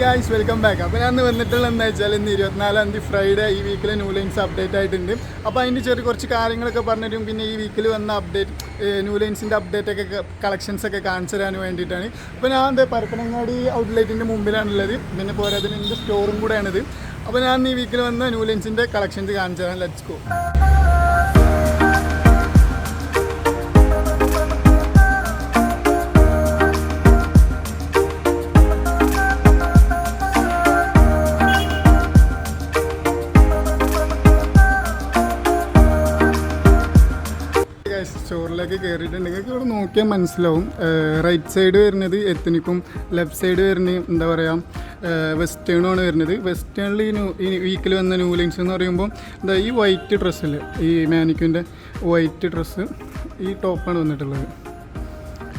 Guys welcome back. അപ്പോൾ ഞാൻ വന്നിട്ടുള്ള എന്താ വെച്ചാൽ ഇന്ന് 24-ാം തീയതി ഫ്രൈഡേ ഈ വീക്കിലെ ന്യൂ ലൈൻസ് അപ്ഡേറ്റ് ആയിട്ടുണ്ട്. അപ്പോൾ അതിൻ്റെ കുറച്ച് കാര്യങ്ങളൊക്കെ പറഞ്ഞിട്ടും പിന്നെ ഈ വീക്കിൽ വന്ന അപ്ഡേറ്റ് ന്യൂ ലൈൻസിൻ്റെ അപ്ഡേറ്റ് ഒക്കെ കളക്ഷൻസ് ഒക്കെ കാണിച്ചു തരാൻ വേണ്ടിയിട്ടാണ്. അപ്പോൾ ഞാൻ എന്താ പരപ്പനങ്ങാടി ഔട്ട്ലെറ്റിൻ്റെ മുമ്പിലാണുള്ളത്. പിന്നെ പോരാതിന് എൻ്റെ സ്റ്റോറും കൂടെയാണിത്. അപ്പോൾ ഞാൻ ഈ വീക്കിൽ വന്ന ന്യൂ ലൈൻസിൻ്റെ കളക്ഷൻസ് കാണിച്ചു തരാൻ. Let's go. സ്റ്റോറിലേക്ക് കയറിയിട്ടുണ്ട്. നിങ്ങൾക്ക് ഇവിടെ നോക്കിയാൽ മനസ്സിലാവും. റൈറ്റ് സൈഡ് വരുന്നത് എത്തനിക്കും, ലെഫ്റ്റ് സൈഡ് വരുന്നത് എന്താ പറയുക വെസ്റ്റേണുമാണ് വരുന്നത്. വെസ്റ്റേണിൽ ഈ വീക്കിൽ വന്ന ന്യൂ ലൈൻസ് എന്ന് പറയുമ്പോൾ എന്താ ഈ വൈറ്റ് ഡ്രസ്സിൽ ഈ മാനിക്യൂൻ്റെ വൈറ്റ് ഡ്രസ്സ് ഈ ടോപ്പാണ് വന്നിട്ടുള്ളത്.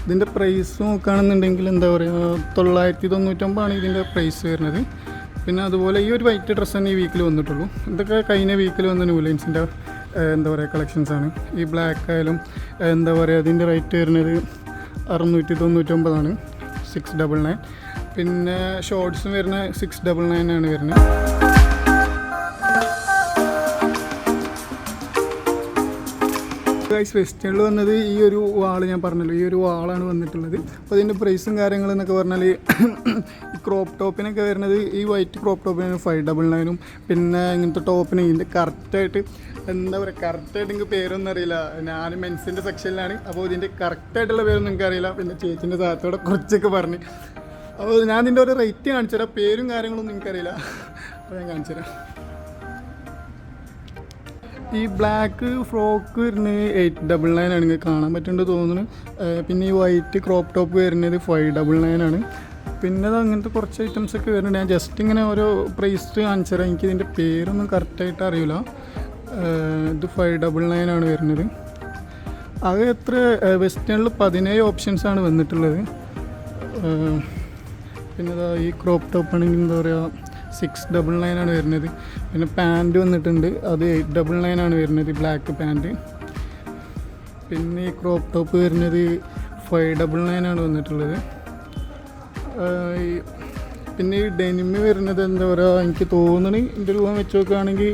ഇതിൻ്റെ പ്രൈസ് നോക്കുകയാണെന്നുണ്ടെങ്കിൽ എന്താ പറയുക 999 ഇതിൻ്റെ പ്രൈസ് വരുന്നത്. പിന്നെ അതുപോലെ ഈ ഒരു വൈറ്റ് ഡ്രസ്സ് തന്നെ ഈ വീക്കിൽ വന്നിട്ടുള്ളൂ. ഇതൊക്കെ കഴിഞ്ഞ വീക്കിൽ വന്ന ന്യൂ ലൈൻസിൻ്റെ എന്താ പറയുക കളക്ഷൻസാണ്. ഈ ബ്ലാക്ക് ആയാലും എന്താ പറയുക അതിൻ്റെ റേറ്റ് വരുന്നത് 699 699. പിന്നെ ഷോർട്ട്സും വരുന്ന 699 വരുന്നത്. ഗൈസ് വെസ്റ്റേണിൽ വന്നത് ഈ ഒരു വാൾ ഞാൻ പറഞ്ഞല്ലോ, ഈ ഒരു വാളാണ് വന്നിട്ടുള്ളത്. അപ്പോൾ അതിൻ്റെ പ്രൈസും കാര്യങ്ങളെന്നൊക്കെ പറഞ്ഞാൽ ഈ ക്രോപ്പ് ടോപ്പിനൊക്കെ വരുന്നത് ഈ വൈറ്റ് ക്രോപ്പ് ടോപ്പിന് 599. പിന്നെ ഇങ്ങനത്തെ ടോപ്പിന് ഇതിൻ്റെ കറക്റ്റായിട്ട് എന്താ പറയുക കറക്റ്റായിട്ട് എനിക്ക് പേരൊന്നും അറിയില്ല. ഞാൻ മെൻസിൻ്റെ സെക്ഷനിലാണ്. അപ്പോൾ ഇതിൻ്റെ കറക്റ്റായിട്ടുള്ള പേരൊന്നും എനിക്കറിയില്ല. പിന്നെ ചേച്ചിൻ്റെ സാധനത്തോടെ കുറച്ചൊക്കെ പറഞ്ഞ് അപ്പോൾ ഞാൻ ഇതിൻ്റെ ഒരു റേറ്റ് കാണിച്ചു തരാം. പേരും കാര്യങ്ങളൊന്നും എനിക്കറിയില്ല. അപ്പോൾ ഞാൻ കാണിച്ചു തരാം. ഈ ബ്ലാക്ക് ഫ്രോക്ക് വരുന്നത് 899 നിങ്ങൾക്ക് കാണാൻ പറ്റുന്നുണ്ട് തോന്നുന്നു. പിന്നെ ഈ വൈറ്റ് ക്രോപ്പ് ടോപ്പ് വരുന്നത് 599. പിന്നെ അത് അങ്ങനത്തെ കുറച്ച് ഐറ്റംസൊക്കെ വരുന്നുണ്ട്. ഞാൻ ജസ്റ്റ് ഇങ്ങനെ ഓരോ പ്രൈസ് കാണിച്ചു തരാം. എനിക്കിതിൻ്റെ പേരൊന്നും കറക്റ്റായിട്ട് അറിയില്ല. ഇത് 599 വരുന്നത്. അത് എത്ര വെസ്റ്റേണിൽ 17 ഓപ്ഷൻസാണ് വന്നിട്ടുള്ളത്. പിന്നെ ഈ ക്രോപ്പ് ടോപ്പ് ആണെങ്കിൽ എന്താ പറയുക 699 വരുന്നത്. പിന്നെ പാൻറ്റ് വന്നിട്ടുണ്ട്, അത് 899 വരുന്നത്, ബ്ലാക്ക് പാൻറ്റ്. പിന്നെ ഈ ക്രോപ്പ് ടോപ്പ് വരുന്നത് 599 വന്നിട്ടുള്ളത്. പിന്നെ ഈ ഡെനിമ് വരുന്നത് എന്താ പറയുക എനിക്ക് തോന്നുന്നു എൻ്റെ രൂപ വെച്ച് നോക്കുകയാണെങ്കിൽ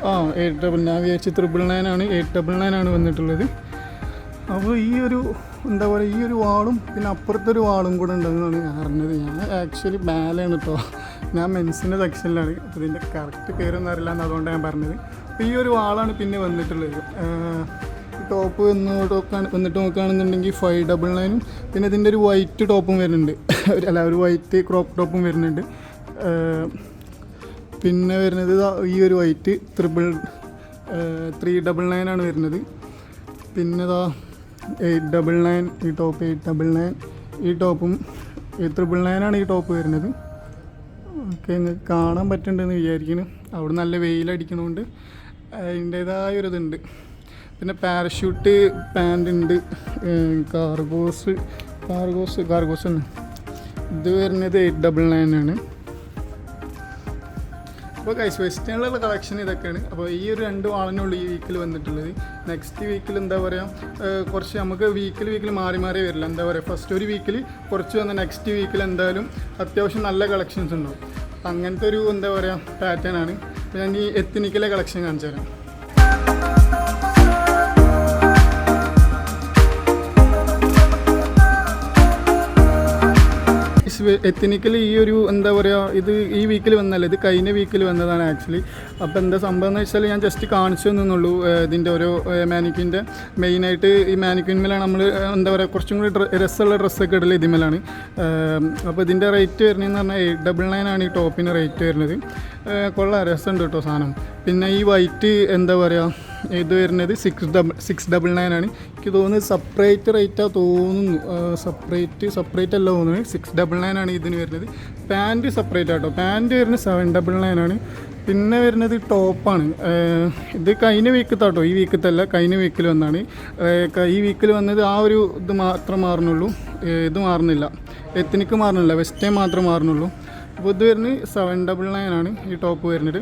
899. ഞാൻ വിചാരിച്ച് 999 899 വന്നിട്ടുള്ളത്. അപ്പോൾ ഈ ഒരു എന്താ പറയുക ഈ ഒരു വാളും പിന്നെ അപ്പുറത്തൊരു വാളും കൂടെ ഉണ്ടെന്നാണ് ഞാൻ അറിഞ്ഞത്. ഞാൻ ആക്ച്വലി ബാലാണ് കേട്ടോ, ഞാൻ മെൻസിൻ്റെ സെക്ഷനിലാണ്. അപ്പോൾ ഇതിൻ്റെ കറക്റ്റ് പേരൊന്നും അറിയില്ല എന്ന് അതുകൊണ്ടാണ് ഞാൻ പറഞ്ഞത്. അപ്പോൾ ഈ ഒരു വാളാണ് പിന്നെ വന്നിട്ടുള്ളത്. ടോപ്പ് വന്നിട്ട് നോക്കുകയാണെന്നുണ്ടെങ്കിൽ 599. പിന്നെ ഇതിൻ്റെ ഒരു വൈറ്റ് ടോപ്പും വരുന്നുണ്ട്, ഒരു വൈറ്റ് ക്രോപ്പ് ടോപ്പും വരുന്നുണ്ട്. പിന്നെ വരുന്നത് ഈ ഒരു വൈറ്റ് 399 വരുന്നത്. പിന്നെ 899 ഈ ടോപ്പ് 899. ഈ ടോപ്പും 899 ഈ ടോപ്പ് വരുന്നത്. ഓക്കെ, നിങ്ങൾക്ക് കാണാൻ പറ്റുന്നുണ്ടെന്ന് വിചാരിക്കുന്നു. അവിടെ നല്ല വെയിലടിക്കണതുകൊണ്ട് അതിൻ്റേതായൊരിതുണ്ട്. പിന്നെ പാരഷൂട്ട് പാൻ്റ് ഉണ്ട്, കാർഗോസ് തന്നെ. ഇത് വരുന്നത് 899. അപ്പോൾ ഗൈസ് വെസ്റ്റേണിലുള്ള കളക്ഷൻ ഇതൊക്കെയാണ്. അപ്പോൾ ഈ ഒരു 2 വാളിനുള്ളൂ ഈ വീക്കിൽ വന്നിട്ടുള്ളത്. നെക്സ്റ്റ് വീക്കിൽ എന്താ പറയുക കുറച്ച് നമുക്ക് വീക്കിൽ മാറി വരില്ല. എന്താ പറയുക ഫസ്റ്റ് ഒരു വീക്കിൽ കുറച്ച് വന്ന നെക്സ്റ്റ് വീക്കിൽ എന്തായാലും അത്യാവശ്യം നല്ല കളക്ഷൻസ് ഉണ്ടാവും. അങ്ങനത്തെ ഒരു എന്താ പറയുക പാറ്റേൺ ആണ്. അപ്പോൾ ഞാൻ ഈ എത്തനിക്കിലെ കളക്ഷൻ കാണിച്ചു തരാം. എത്തനിക്കൽ ഈ ഒരു എന്താ പറയുക ഇത് ഈ വീക്കിൽ വന്നല്ല, ഇത് കഴിഞ്ഞ വീക്കിൽ വന്നതാണ് ആക്ച്വലി. അപ്പോൾ എന്താ സംഭവം എന്ന് വെച്ചാൽ ഞാൻ ജസ്റ്റ് കാണിച്ചു തന്നുള്ളൂ. ഇതിൻ്റെ ഓരോ മാനിക്യൂൻ്റെ മെയിനായിട്ട് ഈ മാനിക്യൂൻമേലാണ് നമ്മൾ എന്താ പറയുക കുറച്ചും കൂടി രസമുള്ള ഡ്രസ്സൊക്കെ ഇടല് ഇതിന്മേലാണ്. അപ്പോൾ ഇതിൻ്റെ റേറ്റ് വരുന്നതെന്ന് പറഞ്ഞാൽ 899 ഈ ടോപ്പിന് റേറ്റ് വരുന്നത്. കൊള്ളാം, രസമുണ്ട് കേട്ടോ സാധനം. പിന്നെ ഈ വൈറ്റ് എന്താ പറയുക ഇത് വരുന്നത് 699. എനിക്ക് തോന്നുന്നത് സെപ്പറേറ്റ് റേറ്റാണ് തോന്നുന്നു. സെപ്പറേറ്റ് അല്ല തോന്നുന്നത് 699 ഇതിന് വരുന്നത്. പാൻറ്റ് സെപ്പറേറ്റ് ആട്ടോ, പാൻറ്റ് വരുന്നത് 799. പിന്നെ വരുന്നത് ടോപ്പാണ്. ഇത് കഴിഞ്ഞ വീക്കത്താട്ടോ, ഈ വീക്കത്തല്ല, കഴിഞ്ഞ വീക്കിൽ വന്നാണ്. ഈ വീക്കിൽ വന്നത് ആ ഒരു ഇത് മാത്രം മാറുന്നുള്ളൂ, ഇത് മാറുന്നില്ല, എത്തനിക്ക് മാറുന്നില്ല, വെസ്റ്റേൺ മാത്രം മാറുന്നുള്ളൂ. അപ്പോൾ ഇത് വരുന്നത് 799 ഈ ടോപ്പ് വരുന്നത്.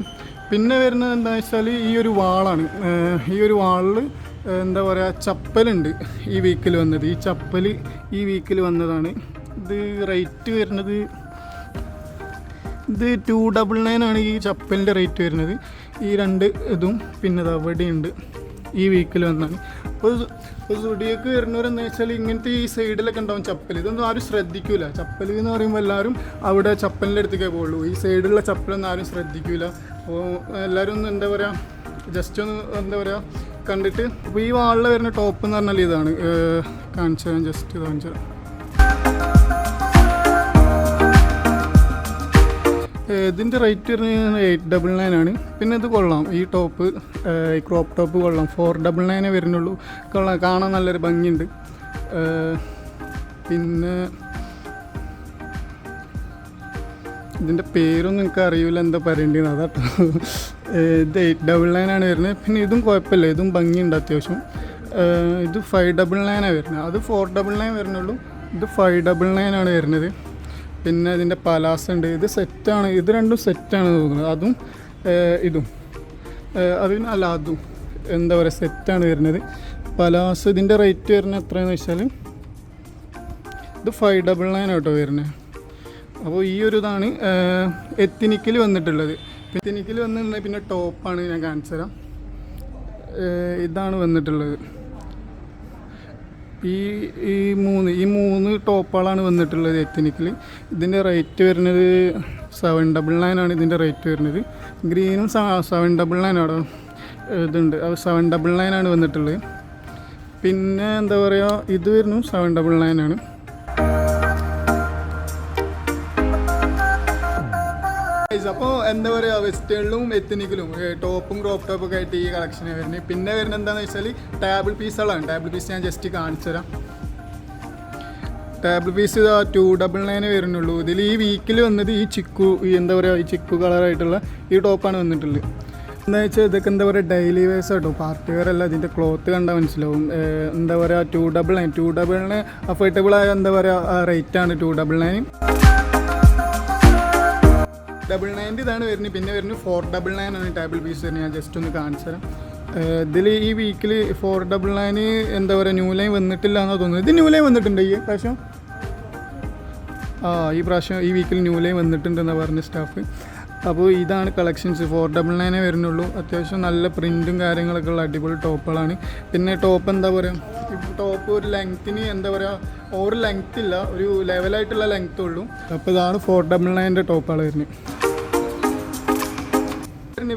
പിന്നെ വരുന്നത് എന്താണെന്ന് വെച്ചാൽ ഈ ഒരു വാളാണ്. ഈ ഒരു വാളിൽ എന്താ പറയുക ചപ്പലുണ്ട് ഈ വീക്കിൽ വന്നത്. ഈ ചപ്പൽ ഈ വീക്കിൽ വന്നതാണ്. ഇത് റേറ്റ് വരുന്നത് ഇത് 299 ആണ് ഈ ചപ്പലിൻ്റെ റേറ്റ് വരുന്നത്. ഈ രണ്ട് ഇതും പിന്നെ ഇത് അവിടെയുണ്ട് ഈ വീക്കിൽ വന്നാണ്. അപ്പോൾ സ്റ്റുഡിയോക്ക് വരുന്നവരെന്ന് വെച്ചാൽ ഇങ്ങനത്തെ ഈ സൈഡിലൊക്കെ ഉണ്ടാവും ചപ്പൽ. ഇതൊന്നും ആരും ശ്രദ്ധിക്കില്ല. ചപ്പൽ എന്ന് പറയുമ്പോൾ എല്ലാവരും അവിടെ ചപ്പലിൻ്റെ അടുത്തേക്കേ പോകുള്ളൂ. ഈ സൈഡിലുള്ള ചപ്പലൊന്നും ആരും ശ്രദ്ധിക്കില്ല. അപ്പോൾ എല്ലാവരും ഒന്ന് എന്താ പറയുക, ജസ്റ്റ് ഒന്ന് എന്താ പറയുക കണ്ടിട്ട്. അപ്പോൾ ഈ വാളിൽ വരുന്ന ടോപ്പ് എന്ന് പറഞ്ഞാൽ ഇതാണ്, കാണിച്ചു തരാം, ജസ്റ്റ് കാണിച്ചു തരാം. ഇതിൻ്റെ റേറ്റ് വരുന്നത് 899 ആണ്. പിന്നെ ഇത് കൊള്ളാം, ഈ ടോപ്പ് ഈ ക്രോപ്പ് ടോപ്പ് കൊള്ളാം. 499 വരുന്നുള്ളൂ. കൊള്ളാം, കാണാൻ നല്ലൊരു ഭംഗിയുണ്ട്. പിന്നെ ഇതിൻ്റെ പേരൊന്നും എനിക്ക് അറിയില്ല എന്താ പറയേണ്ടത്, അതാട്ടോ. ഇത് 899 ആണ് വരുന്നത്. പിന്നെ ഇതും കുഴപ്പമില്ല, ഇതും ഭംഗിയുണ്ട് അത്യാവശ്യം. ഇത് 599 വരുന്നത്. അത് 499 വരുന്നുള്ളൂ. ഇത് 599 ആണ് വരുന്നത്. പിന്നെ ഇതിൻ്റെ പലാസ ഉണ്ട്. ഇത് സെറ്റാണ്, ഇത് രണ്ടും സെറ്റാണ് തോന്നുന്നത്. അതും ഇതും അല്ല അതും എന്താ പറയുക സെറ്റാണ് വരുന്നത്. പലാസ ഇതിൻ്റെ റേറ്റ് വരുന്നത് എത്രയാണെന്ന് വെച്ചാൽ ഇത് 599 കേട്ടോ വരുന്നത്. അപ്പോൾ ഈ ഒരു ഇതാണ് എത്തിനിക്കിൽ വന്നിട്ടുള്ളത്. എത്തിനിക്കിൽ വന്നിട്ടുണ്ടെങ്കിൽ പിന്നെ ടോപ്പാണ് ഞാൻ കാണിച്ചു തരാം. ഇതാണ് വന്നിട്ടുള്ളത്. ഈ മൂന്ന് ടോപ്പുകളാണ് വന്നിട്ടുള്ളത് എത്തിനിക്കിൽ. ഇതിൻ്റെ റേറ്റ് വരുന്നത് 799 ആണ് ഇതിൻ്റെ റേറ്റ് വരുന്നത്. ഗ്രീനും 799 അവിടെ ഇതുണ്ട്, അത് 799 ആണ് വന്നിട്ടുള്ളത്. പിന്നെ എന്താ പറയുക, ഇത് വരുന്നു 799 ആണ്. അപ്പോൾ എന്താ പറയുക, വെസ്റ്റേണിലും എത്തനിക്കിലും ടോപ്പും ക്രോപ്പ് ടോപ്പൊക്കെ ആയിട്ട് ഈ കളക്ഷനാണ് വരുന്നത്. പിന്നെ വരുന്നത് എന്താണെന്ന് വെച്ചാൽ ടേബിൾ പീസുകളാണ്. ടേബിൾ പീസ് ഞാൻ ജസ്റ്റ് കാണിച്ചു തരാം. ടേബിൾ പീസ് 299 വരുന്നുള്ളൂ. ഇതിൽ ഈ വീക്കിൽ വന്നത് ഈ എന്താ പറയുക, ഈ ചിക്കു കളറായിട്ടുള്ള ഈ ടോപ്പാണ് വന്നിട്ടുള്ളത്. എന്താ വെച്ചാൽ ഇതൊക്കെ എന്താ പറയുക ഡെയിലി വേഴ്സ് ആട്ടോ, പാർട്ടി വെയർ അല്ല. ഇതിൻ്റെ ക്ലോത്ത് കണ്ടാൽ മനസ്സിലാവും. എന്താ പറയുക 299 അഫോർഡബിളായ എന്താ പറയുക റേറ്റാണ് 299. 990 ഇതാണ് വരുന്നത്. പിന്നെ വരുന്നത് 499 ആണ് ടേബിൾ പീസ് വരുന്നത്. ഞാൻ ജസ്റ്റ് ഒന്ന് കാണിച്ചു തരാം. ഇതിൽ ഈ വീക്കിൽ 499 എന്താ പറയുക ന്യൂ ലൈൻ വന്നിട്ടില്ല എന്നാണ് തോന്നുന്നത്. ഇത് ന്യൂ ലൈൻ വന്നിട്ടുണ്ട് ഈ പ്രാവശ്യം. ഈ പ്രാവശ്യം ഈ വീക്കിൽ ന്യൂ ലൈൻ വന്നിട്ടുണ്ടെന്നാണ് പറഞ്ഞ സ്റ്റാഫ്. അപ്പോൾ ഇതാണ് കളക്ഷൻസ്. 499 വരുന്നുള്ളൂ. അത്യാവശ്യം നല്ല പ്രിൻറ്റും കാര്യങ്ങളൊക്കെ ഉള്ള അടിപൊളി ടോപ്പുകളാണ്. പിന്നെ ടോപ്പ് എന്താ പറയുക, ടോപ്പ് ഒരു ലെങ്ത്തിന് എന്താ പറയുക ഓവർ ലെങ്ത് ഇല്ല, ഒരു ലെവലായിട്ടുള്ള ലെങ്ത്തേ ഉള്ളൂ. അപ്പോൾ ഇതാണ് 499 ടോപ്പുകൾ വരുന്നത്.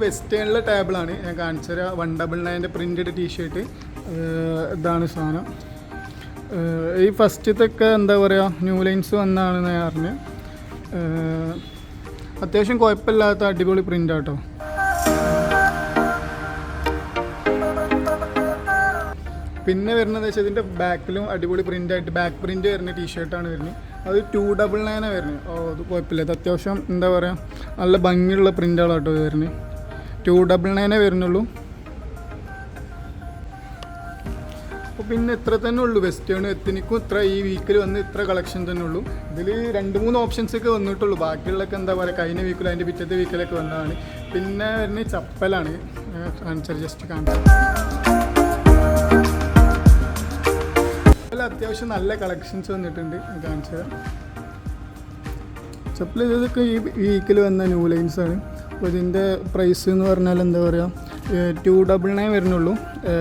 വെസ്റ്റേണിലെ ടേബിളാണ് ഞാൻ കാണിച്ചു തരാം. 199 പ്രിൻറ്റഡ് ടീഷർട്ട്. ഇതാണ് സാധനം. ഈ ഫസ്റ്റത്തൊക്കെ എന്താ പറയുക ന്യൂ ലൈൻസ് വന്നാണെന്ന് ഞാൻ അറിഞ്ഞ്. അത്യാവശ്യം കുഴപ്പമില്ലാത്ത അടിപൊളി പ്രിൻ്റ് ആട്ടോ. പിന്നെ വരുന്നത് വെച്ചാൽ ഇതിൻ്റെ ബാക്കിലും അടിപൊളി പ്രിൻ്റായിട്ട് ബാക്ക് പ്രിൻ്റ് വരുന്ന ടീഷർട്ടാണ് വരുന്നത്. അത് 299 വരുന്നത്. അത് കുഴപ്പമില്ല. ഇത് അത്യാവശ്യം എന്താ പറയുക നല്ല ഭംഗിയുള്ള പ്രിൻ്റുകളാട്ടോ വരുന്നത്. 299 വരുന്നുള്ളൂ. അപ്പോൾ പിന്നെ ഇത്ര തന്നെ ഉള്ളൂ. വെസ്റ്റേൺ എത്തിനിക്കും ഇത്ര ഈ വീക്കിൽ വന്ന് ഇത്ര കളക്ഷൻ തന്നെ ഉള്ളൂ. ഇതിൽ 2-3 ഓപ്ഷൻസൊക്കെ വന്നിട്ടുള്ളൂ. ബാക്കിയുള്ളതൊക്കെ എന്താ പറയുക കഴിഞ്ഞ വീക്കിലും അതിൻ്റെ പിറ്റത്തെ വീക്കിലൊക്കെ വന്നതാണ്. പിന്നെ വരുന്നത് ചപ്പലാണ്. ജസ്റ്റ് കാണിച്ചു. അത്യാവശ്യം നല്ല കളക്ഷൻസ് വന്നിട്ടുണ്ട്, കാണിച്ചു തരാം. ചപ്പൽ ഇതൊക്കെ ഈ വീക്കിൽ വന്ന ന്യൂ ലൈൻസാണ്. അപ്പോൾ ഇതിൻ്റെ പ്രൈസ് എന്ന് പറഞ്ഞാൽ എന്താ പറയുക 299 വരുന്നുള്ളൂ.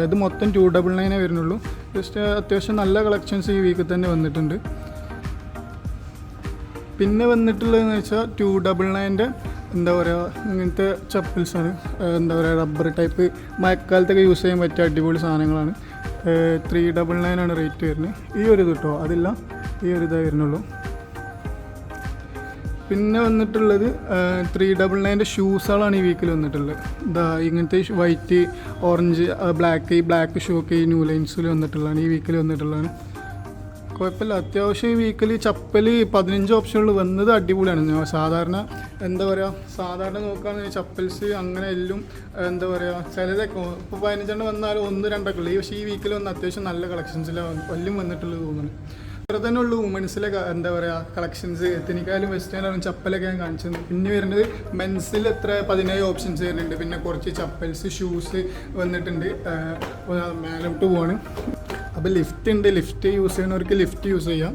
ഇത് മൊത്തം 299 വരുന്നുള്ളൂ. ജസ്റ്റ് അത്യാവശ്യം നല്ല കളക്ഷൻസ് ഈ വീക്കിൽ തന്നെ വന്നിട്ടുണ്ട്. പിന്നെ വന്നിട്ടുള്ളതെന്ന് വെച്ചാൽ 299 എന്താ പറയുക ഇങ്ങനത്തെ ചപ്പൽസാണ്. എന്താ പറയുക റബ്ബർ ടൈപ്പ് മഴക്കാലത്തൊക്കെ യൂസ് ചെയ്യാൻ പറ്റിയ അടിപൊളി സാധനങ്ങളാണ്. 399 ആണ് റേറ്റ് വരുന്നത്. ഈ ഒരു ഇത് കേട്ടോ, അതില്ല ഈ ഒരു ഇതേ വരുന്നുള്ളൂ. പിന്നെ വന്നിട്ടുള്ളത് 399 ഷൂസുകളാണ് ഈ വീക്കിൽ വന്നിട്ടുള്ളത്. ഇതാ ഇങ്ങനത്തെ വൈറ്റ്, ഓറഞ്ച്, ബ്ലാക്ക്, ഈ ബ്ലാക്ക് ഷൂ ഒക്കെ ഈ ന്യൂ ലൈൻസിൽ വന്നിട്ടുള്ളതാണ് ഈ വീക്കിൽ വന്നിട്ടുള്ളതാണ്. കുഴപ്പമില്ല. അത്യാവശ്യം ഈ വീക്കിൽ ചപ്പൽ 15 ഓപ്ഷനുകൾ വന്നത് അടിപൊളിയാണ്. സാധാരണ എന്താ പറയുക സാധാരണ നോക്കുകയാണെങ്കിൽ ചപ്പൽസ് അങ്ങനെ എല്ലാം എന്താ പറയുക ചിലതൊക്കെ ഇപ്പോൾ 15 വന്നാലും 1-2 ഉള്ളൂ. പക്ഷേ ഈ വീക്കിൽ വന്ന് അത്യാവശ്യം നല്ല കളക്ഷൻസിലാണ് എല്ലാം വന്നിട്ടുള്ളത് തോന്നുന്നു. ഇത്ര തന്നെ ഉള്ളൂ വുമൻസിലെ എന്താ പറയുക കളക്ഷൻസ്. എത്തിനിക്കാലും വെസ്റ്റേണാലും ചപ്പലൊക്കെ ഞാൻ കാണിച്ചത്. പിന്നെ വരുന്നത് മെൻസിൽ എത്ര 17 ഓപ്ഷൻസ് വരുന്നുണ്ട്. പിന്നെ കുറച്ച് ചപ്പൽസ് ഷൂസ് വന്നിട്ടുണ്ട്. മേലോട്ട് പോവാണ്. അപ്പോൾ ലിഫ്റ്റ് ഉണ്ട്. ലിഫ്റ്റ് യൂസ് ചെയ്യുന്നവർക്ക് ലിഫ്റ്റ് യൂസ് ചെയ്യാം.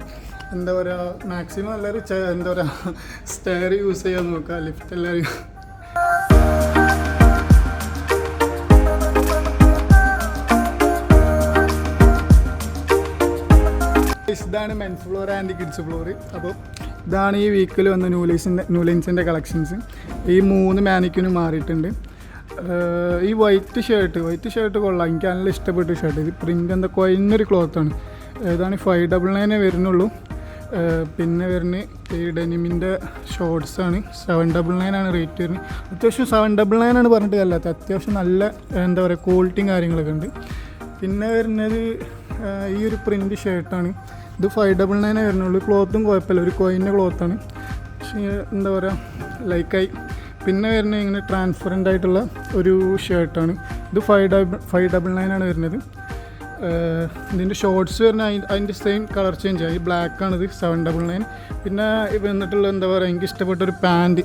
എന്താ പറയുക മാക്സിമം എല്ലാവരും എന്താ പറയുക സ്റ്റെയർ യൂസ് ചെയ്യാൻ നോക്കുക, ലിഫ്റ്റ് എല്ലാവരും. ഇതാണ് men's floor and kids floor. അപ്പോൾ ഇതാണ് ഈ വീക്കിൽ വന്ന ന്യൂലൈൻസിൻ്റെ കളക്ഷൻസ്. ഈ 3 മാനിക്യൂനും മാറിയിട്ടുണ്ട്. ഈ വൈറ്റ് ഷർട്ട് കൊള്ളാം, എനിക്ക് നല്ല ഇഷ്ടപ്പെട്ട ഷർട്ട്. ഇത് പ്രിൻ്റ് എന്താ കൊയിനൊരു ക്ലോത്താണ്. ഏതാണ് 599 വരുന്നുള്ളൂ. പിന്നെ വരുന്നത് ഈ ഡെനിമിൻ്റെ ഷോർട്സാണ്. 799 റേറ്റ് വരുന്നത്. അത്യാവശ്യം 799 പറഞ്ഞിട്ട് അല്ലാത്ത അത്യാവശ്യം നല്ല എന്താ പറയുക ക്വാളിറ്റിയും കാര്യങ്ങളൊക്കെ ഉണ്ട്. പിന്നെ വരുന്നത് ഈ ഒരു പ്രിൻ്റ് ഷർട്ടാണ്. ഇത് 599 വരുന്നുള്ളൂ. ക്ലോത്തും കുഴപ്പമില്ല, ഒരു കോയിൻ്റെ ക്ലോത്താണ്. പക്ഷേ എന്താ പറയുക ലൈക്കായി. പിന്നെ വരുന്നത് ഇങ്ങനെ ട്രാൻസ്പെറൻ്റ് ആയിട്ടുള്ള ഒരു ഷർട്ടാണ്. ഇത് 599 വരുന്നത്. ഇതിൻ്റെ ഷോർട്സ് വരുന്നത് അതിൻ്റെ സെയിം കളർ ചേഞ്ച് ആയി, ബ്ലാക്കാണിത് 799. പിന്നെ വന്നിട്ടുള്ള എന്താ പറയുക എനിക്ക് ഇഷ്ടപ്പെട്ടൊരു പാൻറ്റ്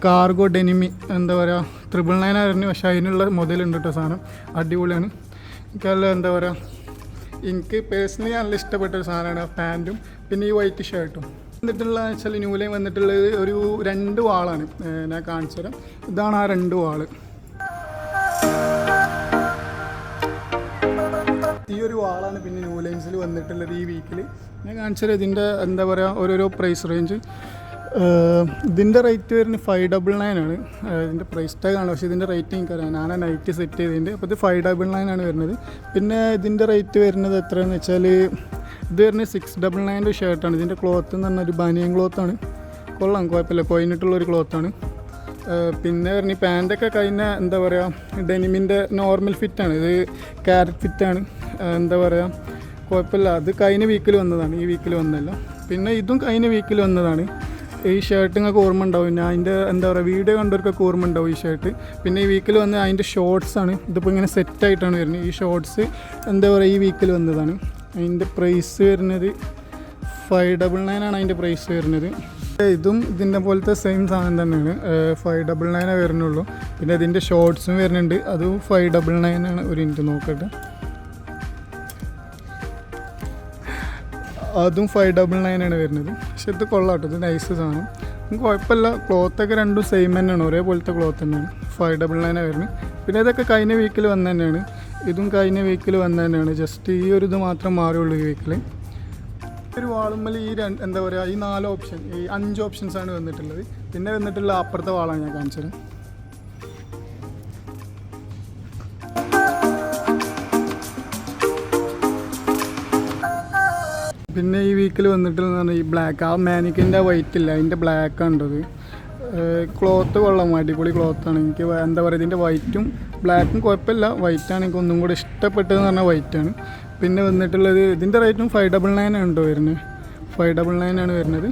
കാർഗോ ഡെനിമി എന്താ പറയുക 999 വരുന്നത്. പക്ഷേ അതിനുള്ള മുതലുണ്ട് കേട്ടോ, സാധനം അടിപൊളിയാണ്. എനിക്കല്ല എന്താ പറയുക എനിക്ക് പേഴ്സണലി നല്ല ഇഷ്ടപ്പെട്ടൊരു സാധനമാണ് ആ പാൻറ്റും പിന്നെ ഈ വൈറ്റ് ഷർട്ടും. വന്നിട്ടുള്ള വെച്ചാൽ ന്യൂലൈൻ വന്നിട്ടുള്ളത് ഒരു 2 വാളാണ്. ഞാൻ കാണിച്ചു തരാം. ഇതാണ് ആ 2 വാള്. ഈ ഒരു വാളാണ് പിന്നെ ന്യൂലൈൻസിൽ വന്നിട്ടുള്ളത് ഈ വീക്കിൽ. ഞാൻ കാണിച്ചു തരാം ഇതിൻ്റെ എന്താ പറയുക ഓരോരോ പ്രൈസ് റേഞ്ച്. ഇതിൻ്റെ റേറ്റ് വരുന്നത് 599 ആണ്. ഇതിൻ്റെ പ്രൈസ് ടാഗാണ്, പക്ഷേ ഇതിൻ്റെ റേറ്റ് എനിക്കറിയാം. ഞാൻ നൈറ്റ് സെറ്റ് ചെയ്തതിൻ്റെ. അപ്പോൾ ഇത് 599 ആണ് വരുന്നത്. പിന്നെ ഇതിൻ്റെ റേറ്റ് വരുന്നത് എത്രയാണെന്ന് വെച്ചാൽ ഇത് വരുന്നത് 699 ഷർട്ടാണ്. ഇതിൻ്റെ ക്ലോത്ത് എന്ന് പറഞ്ഞാൽ ഒരു ബനിയൻ ക്ലോത്താണ്. കൊള്ളാം, കുഴപ്പമില്ല, കൊയിനിട്ടുള്ളൊരു ക്ലോത്താണ്. പിന്നെ വരുന്ന ഈ പാൻറ്റൊക്കെ കഴിഞ്ഞ എന്താ പറയുക ഡെനിമിൻ്റെ നോർമൽ ഫിറ്റാണ്. ഇത് ക്യാരറ്റ് ഫിറ്റാണ്. എന്താ പറയുക കുഴപ്പമില്ല. അത് കഴിഞ്ഞ വീക്കിൽ വന്നതാണ്, ഈ വീക്കിൽ വന്നതല്ല. പിന്നെ ഇതും കഴിഞ്ഞ വീക്കിൽ വന്നതാണ്. ഈ ഷർട്ട് നിങ്ങൾക്ക് ഓർമ്മ ഉണ്ടാവും. ഞാൻ അതിൻ്റെ എന്താ പറയുക വീഡിയോ കണ്ടവർക്കൊക്കെ ഓർമ്മ ഉണ്ടാവും ഈ ഷർട്ട്. പിന്നെ ഈ വീക്കിൽ വന്ന് അതിൻ്റെ ഷോർട്സാണ്. ഇതിപ്പോൾ ഇങ്ങനെ സെറ്റായിട്ടാണ് വരുന്നത്. ഈ ഷോർട്സ് എന്താ പറയുക ഈ വീക്കിൽ വന്നതാണ്. അതിൻ്റെ പ്രൈസ് വരുന്നത് 599 ആണ് അതിൻ്റെ പ്രൈസ് വരുന്നത്. ഇതും ഇതിൻ്റെ പോലത്തെ സെയിം സാധനം തന്നെയാണ്. 599 വരുന്നുള്ളൂ. പിന്നെ ഇതിൻ്റെ ഷോർട്സും വരുന്നുണ്ട്, അതും 599 ആണ്. ഒരു മിനിറ്റ് നോക്കട്ടെ. അതും 599 ആണ് വരുന്നത്. പക്ഷെ ഇത് കൊള്ളാട്ടോ, ഇത് നൈസ് സാധനം, കുഴപ്പമില്ല. ക്ലോത്തൊക്കെ രണ്ടും സെയിം തന്നെയാണ്, ഒരേപോലത്തെ ക്ലോത്ത് തന്നെയാണ്. 599 വരുന്നത്. പിന്നെ ഇതൊക്കെ കഴിഞ്ഞ വീക്കിൽ വന്ന തന്നെയാണ്. ഇതും കഴിഞ്ഞ വീക്കിൽ വന്ന തന്നെയാണ്. ജസ്റ്റ് ഈ ഒരു ഇത് മാത്രം മാറിയുള്ളൂ ഈ വീക്കിൽ. ഒരു വാളുമ്മൽ ഈ എന്താ പറയുക ഈ 4 ഓപ്ഷൻ, ഈ 5 ഓപ്ഷൻസാണ് വന്നിട്ടുള്ളത്. പിന്നെ വന്നിട്ടുള്ള അപ്പുറത്തെ വാളാണ് ഞാൻ കാണിച്ചത്. പിന്നെ ഈ വീക്കിൽ വന്നിട്ടുള്ളതെന്ന് പറഞ്ഞാൽ ഈ ബ്ലാക്ക്, ആ മാനിക്കിൻ്റെ വൈറ്റ് ഇല്ല, അതിൻ്റെ ബ്ലാക്കാണ് ഉണ്ടത്. ക്ലോത്ത് കൊള്ളാം, അടിപൊളി ക്ലോത്താണ്. എനിക്ക് എന്താ പറയുക ഇതിൻ്റെ വൈറ്റും ബ്ലാക്കും കുഴപ്പമില്ല. വൈറ്റാണ് എനിക്ക് ഒന്നും കൂടെ ഇഷ്ടപ്പെട്ടതെന്ന് പറഞ്ഞാൽ വൈറ്റാണ്. പിന്നെ വന്നിട്ടുള്ളത് ഇതിൻ്റെ റേറ്റും 599 ഉണ്ടോ വരുന്നത്. 599 ആണ് വരുന്നത്.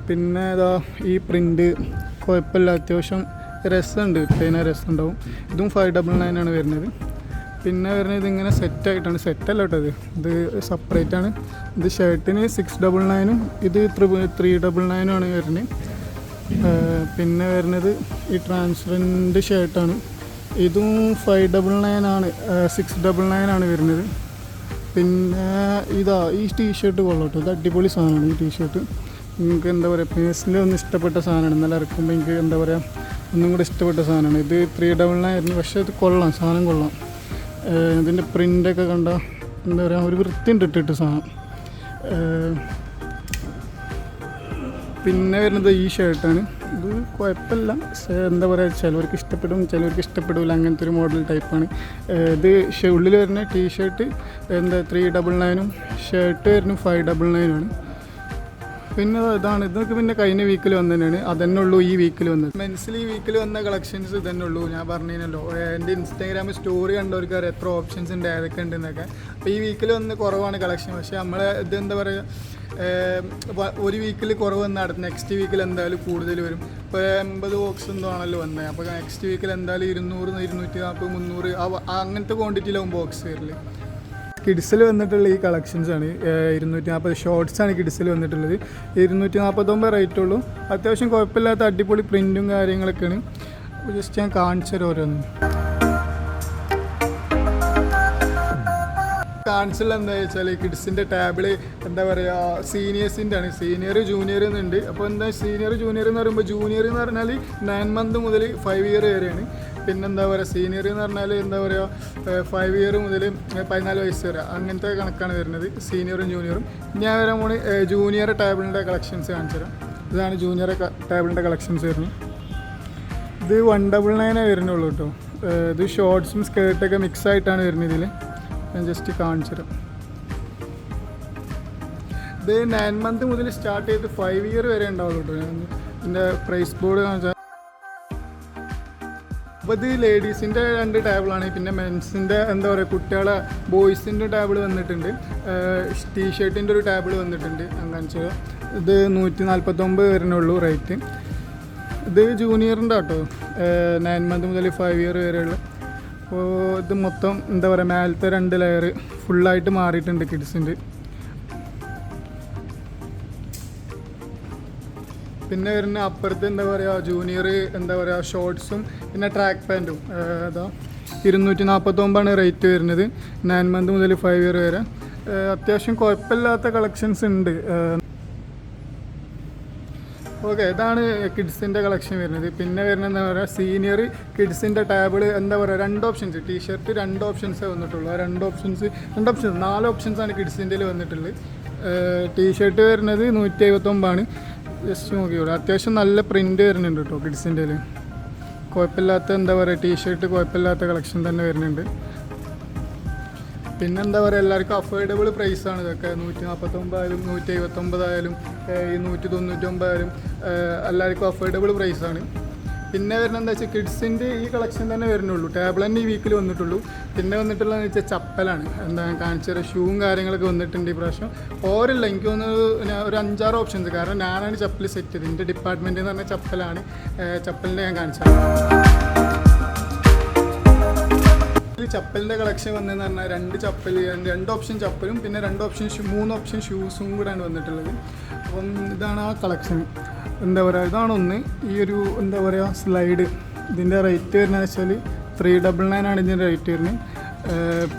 പിന്നെ ഇതാ ഈ പ്രിൻ്റ് കുഴപ്പമില്ല, അത്യാവശ്യം രസമുണ്ട്, ഇട്ടതിന് രസമുണ്ടാവും. ഇതും 599 ആണ് വരുന്നത്. പിന്നെ വരുന്നത് ഇതിങ്ങനെ സെറ്റായിട്ടാണ്, സെറ്റല്ല കേട്ടോ, ഇത് സെപ്പറേറ്റ് ആണ്. ഇത് ഷർട്ടിന് 699 ഇത് 399 ആണ് വരുന്നത്. പിന്നെ വരുന്നത് ഈ ട്രാൻസ്പെറൻറ്റ് ഷർട്ടാണ്. ഇതും 599 ആണ്, 699 ആണ് വരുന്നത്. പിന്നെ ഇതാ ഈ ടീഷർട്ട് കൊള്ളാട്ടോ, ഇത് അടിപൊളി സാധനമാണ് ഈ ടീഷർട്ട്. നിങ്ങൾക്ക് എന്താ പറയുക പേഴ്സണലി ഒന്ന് ഇഷ്ടപ്പെട്ട സാധനമാണ്. ഇന്നലെ ഇറക്കുമ്പോൾ എനിക്ക് എന്താ പറയുക ഒന്നും കൂടെ ഇഷ്ടപ്പെട്ട സാധനമാണ്. ഇത് 399 ആയിരുന്നു, പക്ഷേ ഇത് കൊള്ളാം, സാധനം കൊള്ളാം. ഇതിൻ്റെ പ്രിൻ്റൊക്കെ കണ്ട എന്താ പറയുക ഒരു വൃത്തിയുണ്ട് ഇട്ടിട്ട് സാധനം. പിന്നെ വരുന്നത് ഈ ഷർട്ടാണ്. ഇത് കുഴപ്പമില്ല, എന്താ പറയുക ചിലവർക്ക് ഇഷ്ടപ്പെടും ചിലവർക്ക് ഇഷ്ടപ്പെടില്ല, അങ്ങനത്തെ ഒരു മോഡൽ ടൈപ്പാണ്. ഇത് ഉള്ളിൽ വരുന്ന ടീഷർട്ട് എന്താ 399 ഷർട്ട് വരുന്നത് 599 ആണ്. പിന്നെ ഇതാണ്, ഇതൊക്കെ പിന്നെ കഴിഞ്ഞ വീക്കിൽ വന്നു തന്നെയാണ്. അതന്നെ ഉള്ളൂ ഈ വീക്കിൽ വന്നത്. മെൻസിൽ ഈ വീക്കിൽ വന്ന കളക്ഷൻസ് ഇതന്നെ ഉള്ളൂ. ഞാൻ പറഞ്ഞല്ലോ എൻ്റെ ഇൻസ്റ്റാഗ്രാമിൽ സ്റ്റോറി കണ്ടവർക്ക് അറിയാം എത്ര ഓപ്ഷൻസ് ഉണ്ട്, ഏതൊക്കെ ഉണ്ടെന്നൊക്കെ. അപ്പോൾ ഈ വീക്കിൽ വന്ന് കുറവാണ് കളക്ഷൻ. പക്ഷേ നമ്മൾ ഇത് എന്താ പറയുക ഒരു വീക്കിൽ കുറവ് വന്നാൽ അടുത്ത നെക്സ്റ്റ് വീക്കിൽ എന്തായാലും കൂടുതൽ വരും. ഇപ്പോൾ 80 ബോക്സ് എന്തോ ആണല്ലോ വന്നത്. അപ്പോൾ നെക്സ്റ്റ് വീക്കിൽ എന്തായാലും 200, 240, 300 അങ്ങനത്തെ ക്വാണ്ടിറ്റിയിലാവും ബോക്സ് വരില്ല. കിഡ്സിൽ വന്നിട്ടുള്ള ഈ കളക്ഷൻസാണ് 240 ഷോർട്സാണ് കിഡ്സിൽ വന്നിട്ടുള്ളത്. 249 റേറ്റ് ഉള്ളൂ. അത്യാവശ്യം കുഴപ്പമില്ലാത്ത അടിപൊളി പ്രിൻറ്റും കാര്യങ്ങളൊക്കെയാണ്. ജസ്റ്റ് ഞാൻ കാണിച്ചു തരാം ഓരോന്ന്. കാണിച്ചുള്ള എന്താ വെച്ചാൽ കിഡ്സിൻ്റെ ടാബിള് എന്താ പറയുക സീനിയേഴ്സിൻ്റെ ആണ്, സീനിയർ ജൂനിയർ എന്നുണ്ട്. അപ്പോൾ എന്താ സീനിയർ ജൂനിയർ എന്ന് പറയുമ്പോൾ ജൂനിയർ എന്ന് പറഞ്ഞാൽ 9 മന്ത് മുതൽ 5 ഇയർ വരെയാണ്. പിന്നെന്താ പറയുക സീനിയർ എന്ന് പറഞ്ഞാൽ എന്താ പറയുക 5 ഇയർ മുതൽ 14 വയസ്സ് വരെ, അങ്ങനത്തെ കണക്കാണ് വരുന്നത് സീനിയറും ജൂനിയറും. ഞാൻ വരാൻ പോണി ജൂനിയർ ടേബിളിൻ്റെ കളക്ഷൻസ് കാണിച്ചു തരാം. ഇതാണ് ജൂനിയർ ടേബിളിൻ്റെ കളക്ഷൻസ് വരുന്നത്. ഇത് 199 വരുന്നുള്ളൂ കേട്ടോ. ഇത് ഷോർട്ട്സും സ്കേർട്ടൊക്കെ മിക്സ് ആയിട്ടാണ് വരുന്നത്. ഇതിൽ ഞാൻ ജസ്റ്റ് കാണിച്ചു തരാം. ഇത് 9 മന്ത് മുതൽ സ്റ്റാർട്ട് ചെയ്ത് 5 ഇയർ വരെ ഉണ്ടാവുള്ളൂ കേട്ടോ. ഞാൻ ഇതിൻ്റെ പ്രൈസ് ബോർഡ് കാണിച്ചാൽ. അപ്പോൾ ഇത് ലേഡീസിൻ്റെ 2 ടേബിളാണ്. പിന്നെ മെൻസിൻ്റെ എന്താ പറയുക കുട്ടികളെ ബോയ്സിൻ്റെ ടേബിൾ വന്നിട്ടുണ്ട്. ടീഷർട്ടിൻ്റെ ഒരു ടേബിൾ വന്നിട്ടുണ്ട്. ഞാൻ കാണിച്ചത് ഇത് 149 വരുന്നുള്ളൂ റേറ്റ്. ഇത് ജൂനിയറിൻ്റെ കേട്ടോ, 9 മന്ത് മുതൽ 5 ഇയർ വരെയുള്ള. അപ്പോൾ ഇത് മൊത്തം എന്താ പറയുക മേലത്തെ 2 ലെയർ ഫുള്ളായിട്ട് മാറിയിട്ടുണ്ട് കിഡ്സിൻ്റെ. പിന്നെ വരുന്ന അപ്പുറത്ത് എന്താ പറയുക ജൂനിയർ എന്താ പറയുക ഷോർട്ട്സും പിന്നെ ട്രാക്ക് പാൻറ്റും. അതാ 249 റേറ്റ് വരുന്നത് 9 മന്ത് മുതൽ 5 ഇയർ വരെ. അത്യാവശ്യം കുഴപ്പമില്ലാത്ത കളക്ഷൻസ് ഉണ്ട്. ഓക്കെ, ഇതാണ് കിഡ്സിൻ്റെ കളക്ഷൻ വരുന്നത്. പിന്നെ വരുന്നത് എന്താ പറയുക സീനിയർ കിഡ്സിൻ്റെ ടേബിള് എന്താ പറയുക 2 ഓപ്ഷൻസ്. ടീഷർട്ട് 2 ഓപ്ഷൻസേ വന്നിട്ടുള്ളൂ. ആ 2 ഓപ്ഷൻസ് 4 ഓപ്ഷൻസാണ് കിഡ്സിൻ്റെ വന്നിട്ടുള്ളത്. ടീഷർട്ട് വരുന്നത് 179 ജസ്റ്റ് നോക്കിയോളൂ. അത്യാവശ്യം നല്ല പ്രിൻ്റ് വരുന്നുണ്ട് കേട്ടോ കിഡ്സിൻ്റെ. കുഴപ്പമില്ലാത്ത എന്താ പറയുക ടീഷർട്ട് കുഴപ്പമില്ലാത്ത കളക്ഷൻ തന്നെ വരുന്നുണ്ട്. പിന്നെ എന്താ പറയുക എല്ലാവർക്കും അഫോർഡബിൾ പ്രൈസാണ് ഇതൊക്കെ. 149 ആയാലും 179 ആയാലും 199 ആയാലും എല്ലാവർക്കും അഫോർഡബിൾ പ്രൈസാണ്. പിന്നെ വരുന്നത് എന്താ വെച്ചാൽ കിഡ്സിൻ്റെ ഈ കളക്ഷൻ തന്നെ വരുന്നുള്ളൂ. ടേബിൾ തന്നെ ഈ വീക്കിൽ വന്നിട്ടുള്ളൂ. പിന്നെ വന്നിട്ടുള്ളതെന്ന് വെച്ചാൽ ചപ്പലാണ്. എന്താ കാണിച്ചാൽ ഷൂവും കാര്യങ്ങളൊക്കെ വന്നിട്ടുണ്ട് ഈ പ്രാവശ്യം. ഓരല്ല എനിക്ക് തോന്നുന്നത് ഒരു 5-6 ഓപ്ഷൻസ്. കാരണം ഞാനാണ് ചപ്പൽ സെറ്റ് ചെയ്തത്. എൻ്റെ ഡിപ്പാർട്ട്മെൻറ്റ് എന്ന് പറഞ്ഞാൽ ചപ്പലാണ്. ചപ്പലിൻ്റെ ഞാൻ കാണിച്ചത്. ചപ്പലിൻ്റെ കളക്ഷൻ വന്നതെന്ന് പറഞ്ഞാൽ 2 ചപ്പൽ 2 ഓപ്ഷൻ ചപ്പലും പിന്നെ 2 ഓപ്ഷൻ 3 ഓപ്ഷൻ ഷൂസും കൂടെയാണ് വന്നിട്ടുള്ളത്. അപ്പം ഇതാണ് ആ കളക്ഷൻ. എന്താ പറയുക ഇതാണ് ഈ ഒരു എന്താ പറയുക സ്ലൈഡ്. ഇതിൻ്റെ റേറ്റ് വരുന്നത് വെച്ചാൽ 399 ആണ് ഇതിൻ്റെ റേറ്റ് വരുന്നത്.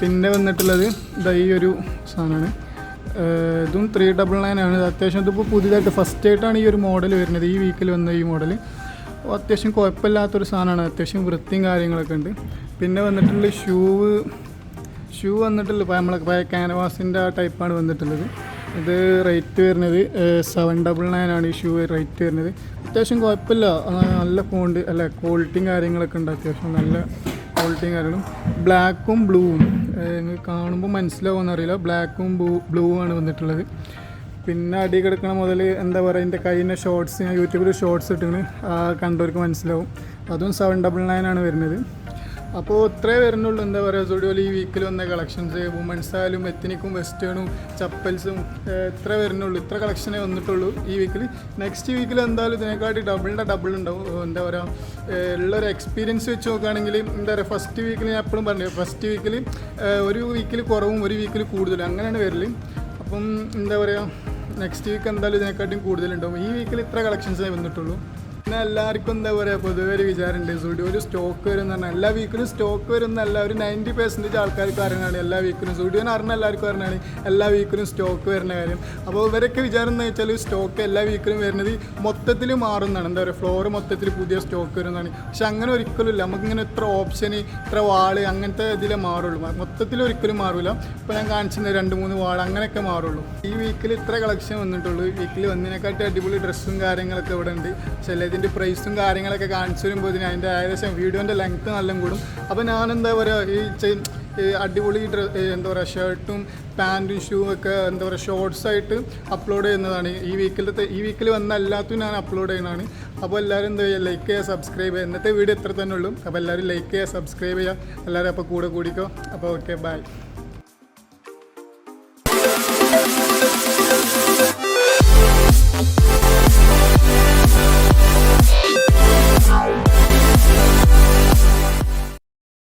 പിന്നെ വന്നിട്ടുള്ളത് ഇതാ ഈ ഒരു സാധനമാണ്. ഇതും 399 ആണ്. അത്യാവശ്യം ഇതിപ്പോൾ പുതിയതായിട്ട് ഫസ്റ്റ് ആയിട്ടാണ് ഈ ഒരു മോഡൽ വരുന്നത്. ഈ വീക്കിൽ വന്ന ഈ മോഡൽ അത്യാവശ്യം കുഴപ്പമില്ലാത്തൊരു സാധനമാണ്. അത്യാവശ്യം വൃത്തിയും കാര്യങ്ങളൊക്കെ ഉണ്ട്. പിന്നെ വന്നിട്ടുള്ള ഷൂ വന്നിട്ടുള്ളത് ഇപ്പോൾ നമ്മളെ ക്യാൻവാസിൻ്റെ ആ ടൈപ്പാണ് വന്നിട്ടുള്ളത്. ഇത് റേറ്റ് വരുന്നത് 799 ആണ് ഈ ഷൂ റേറ്റ് വരുന്നത്. അത്യാവശ്യം കുഴപ്പമില്ല, നല്ല ക്വാളിറ്റിയും കാര്യങ്ങളൊക്കെ ഉണ്ട്. അത്യാവശ്യം നല്ല ക്വാളിറ്റിയും കാര്യങ്ങളും. ബ്ലാക്കും ബ്ലൂവും നിങ്ങൾക്ക് കാണുമ്പോൾ മനസ്സിലാവുമെന്ന് അറിയില്ല. ബ്ലാക്കും ബ്ലൂവും ആണ് വന്നിട്ടുള്ളത്. പിന്നെ അടി കിടക്കണ മുതൽ എന്താ പറയുക എൻ്റെ കയ്യിൻ്റെ ഷോർട്സ് ഞാൻ യൂട്യൂബിൽ ഷോർട്സ് ഇട്ടിങ്ങനെ കണ്ടവർക്ക് മനസ്സിലാവും. അതും 799 ആണ് വരുന്നത്. അപ്പോൾ ഇത്രേ വരുന്നുള്ളൂ. എന്താ പറയുക സ്റ്റുഡിയോയിൽ ഈ വീക്കിൽ വന്ന കളക്ഷൻസ് വുമൻസ് ആയാലും എത്തനിക്കും വെസ്റ്റേണും ചപ്പൽസും ഇത്ര വരുന്നുള്ളൂ. ഇത്ര കളക്ഷനേ വന്നിട്ടുള്ളൂ ഈ വീക്കിൽ. നെക്സ്റ്റ് വീക്കിൽ എന്തായാലും ഇതിനെക്കാട്ടി ഡബിൾ ഉണ്ടാവും. എന്താ പറയുക ഉള്ളൊരു എക്സ്പീരിയൻസ് വെച്ച് നോക്കുകയാണെങ്കിൽ എന്താ പറയുക ഫസ്റ്റ് വീക്കിൽ ഞാൻ എപ്പോഴും പറഞ്ഞു ഫസ്റ്റ് വീക്കിൽ ഒരു വീക്കിൽ കുറവും ഒരു വീക്കിൽ കൂടുതലും അങ്ങനെയാണ് വരല്. അപ്പം എന്താ പറയുക നെക്സ്റ്റ് വീക്ക് എന്തായാലും ഇതിനെക്കാട്ടിയും കൂടുതലുണ്ടാവും. ഈ വീക്കിൽ ഇത്ര കളക്ഷൻസേ വന്നിട്ടുള്ളൂ. പിന്നെ എല്ലാവർക്കും എന്താ പറയുക പൊതുവെ ഒരു വിചാരമുണ്ട് സ്റ്റുഡിയോയിൽ സ്റ്റോക്ക് വരും എന്ന് പറഞ്ഞാൽ. എല്ലാ വീക്കിലും സ്റ്റോക്ക് വരുന്നല്ല. ഒരു 90% ആൾക്കാർക്ക് അറിയണതാണ് എല്ലാ വീക്കിലും. സ്റ്റുഡിയോനെ അറിഞ്ഞ എല്ലാവർക്കും അറിയണതാണ് എല്ലാ വീക്കിലും സ്റ്റോക്ക് വരുന്ന കാര്യം. അപ്പോൾ ഇവരൊക്കെ വിചാരം എന്ന് വെച്ചാൽ സ്റ്റോക്ക് എല്ലാ വീക്കിലും വരുന്നത് മൊത്തത്തിൽ മാറുന്നതാണ്. എന്താ പറയുക ഫ്ലോർ മൊത്തത്തിൽ പുതിയ സ്റ്റോക്ക് വരുന്നതാണ്. പക്ഷെ അങ്ങനെ ഒരിക്കലും ഇല്ല. നമുക്കിങ്ങനെ ഇത്ര ഓപ്ഷന് ഇത്ര വാള് അങ്ങനത്തെ ഇതിലേ മാറുള്ളൂ. മൊത്തത്തിൽ ഒരിക്കലും മാറില്ല. ഇപ്പോൾ ഞാൻ കാണിച്ചിരുന്ന 2-3 വാൾ അങ്ങനെയൊക്കെ മാറുള്ളൂ. ഈ വീക്കിൽ ഇത്ര കളക്ഷൻ വന്നിട്ടുള്ളൂ. ഈ വീക്കിൽ വന്നതിനെക്കാട്ടി അടിപൊളി ഡ്രസ്സും കാര്യങ്ങളൊക്കെ ഇവിടെ ഉണ്ട്. പക്ഷേ ഇതിൻ്റെ പ്രൈസും കാര്യങ്ങളൊക്കെ കാണിച്ചു വരുമ്പോൾ അതിൻ്റെ ഏകദേശം വീഡിയോൻ്റെ ലെങ്ത്ത് നല്ല കൂടും. അപ്പോൾ ഞാനെന്താ പറയുക ഈ അടിപൊളി എന്താ പറയുക ഷർട്ടും പാൻറ്റും ഷൂ ഒക്കെ എന്താ പറയുക ഷോർട്ട്സായിട്ട് അപ്ലോഡ് ചെയ്യുന്നതാണ്. ഈ വീക്കിൽ വന്ന എല്ലാത്തും ഞാൻ അപ്ലോഡ് ചെയ്യുന്നതാണ്. അപ്പോൾ എല്ലാവരും എന്താ ചെയ്യുക ലൈക്ക് ചെയ്യുക സബ്സ്ക്രൈബ് ചെയ്യുക. ഇന്നത്തെ വീഡിയോ ഇത്ര തന്നെ ഉള്ളൂ. അപ്പോൾ എല്ലാവരും ലൈക്ക് ചെയ്യുക സബ്സ്ക്രൈബ് ചെയ്യുക. എല്ലാവരും അപ്പോൾ കൂടെ കൂടിക്കോ. അപ്പോൾ ഓക്കെ ബൈ.